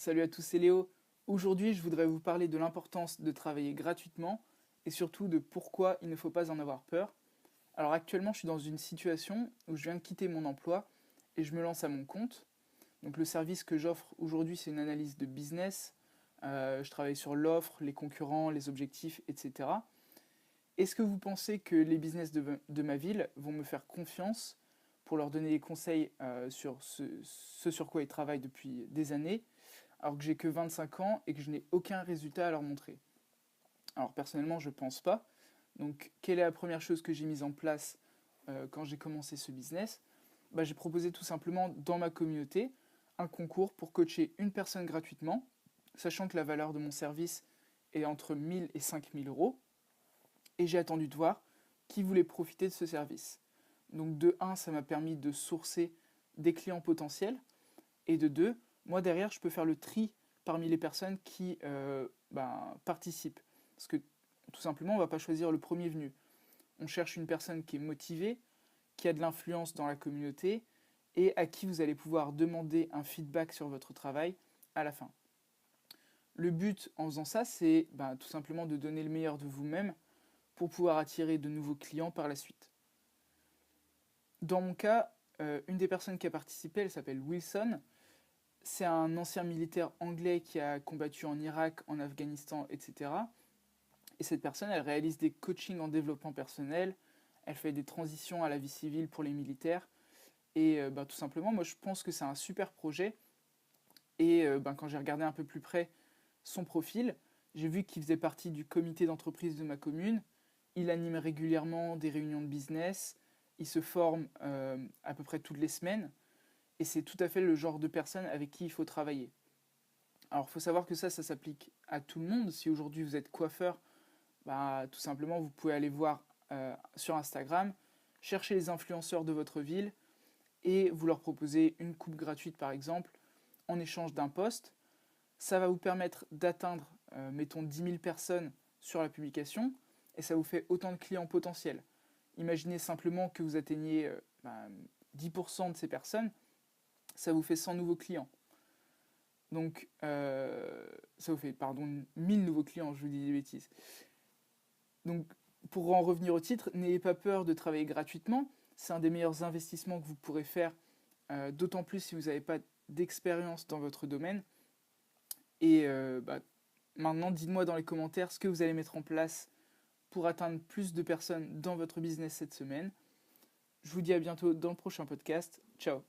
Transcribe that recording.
Salut à tous, c'est Léo. Aujourd'hui, je voudrais vous parler de l'importance de travailler gratuitement et surtout de pourquoi il ne faut pas en avoir peur. Alors actuellement, je suis dans une situation où je viens de quitter mon emploi et je me lance à mon compte. Donc le service que j'offre aujourd'hui, c'est une analyse de business. Je travaille sur l'offre, les concurrents, les objectifs, etc. Est-ce que vous pensez que les business de ma ville vont me faire confiance pour leur donner des conseils sur ce sur quoi ils travaillent depuis des années alors que j'ai que 25 ans et que je n'ai aucun résultat à leur montrer? Alors personnellement, je pense pas. Donc, quelle est la première chose que j'ai mise en place quand j'ai commencé ce business? J'ai proposé tout simplement dans ma communauté un concours pour coacher une personne gratuitement, sachant que la valeur de mon service est entre 1000 et 5000 euros. Et j'ai attendu de voir qui voulait profiter de ce service. Donc de un, ça m'a permis de sourcer des clients potentiels. Et de deux, moi derrière, je peux faire le tri parmi les personnes qui participent. Parce que tout simplement, on ne va pas choisir le premier venu. On cherche une personne qui est motivée, qui a de l'influence dans la communauté et à qui vous allez pouvoir demander un feedback sur votre travail à la fin. Le but en faisant ça, c'est tout simplement de donner le meilleur de vous-même pour pouvoir attirer de nouveaux clients par la suite. Dans mon cas, une des personnes qui a participé, elle s'appelle Wilson. C'est un ancien militaire anglais qui a combattu en Irak, en Afghanistan, etc. Et cette personne, elle réalise des coachings en développement personnel, elle fait des transitions à la vie civile pour les militaires. Et tout simplement, moi je pense que c'est un super projet. Et quand j'ai regardé un peu plus près son profil, j'ai vu qu'il faisait partie du comité d'entreprise de ma commune. Il anime régulièrement des réunions de business. Il se forme à peu près toutes les semaines. Et c'est tout à fait le genre de personne avec qui il faut travailler. Alors il faut savoir que ça s'applique à tout le monde. Si aujourd'hui vous êtes coiffeur, tout simplement vous pouvez aller voir sur Instagram, chercher les influenceurs de votre ville et vous leur proposer une coupe gratuite par exemple en échange d'un post. Ça va vous permettre d'atteindre, mettons, 10 000 personnes sur la publication et ça vous fait autant de clients potentiels. Imaginez simplement que vous atteignez 10% de ces personnes, ça vous fait 100 nouveaux clients. Donc, ça vous fait, 1000 nouveaux clients, je vous dis des bêtises. Donc, pour en revenir au titre, n'ayez pas peur de travailler gratuitement. C'est un des meilleurs investissements que vous pourrez faire, d'autant plus si vous n'avez pas d'expérience dans votre domaine. Et maintenant, dites-moi dans les commentaires ce que vous allez mettre en place pour atteindre plus de personnes dans votre business cette semaine. Je vous dis à bientôt dans le prochain podcast. Ciao!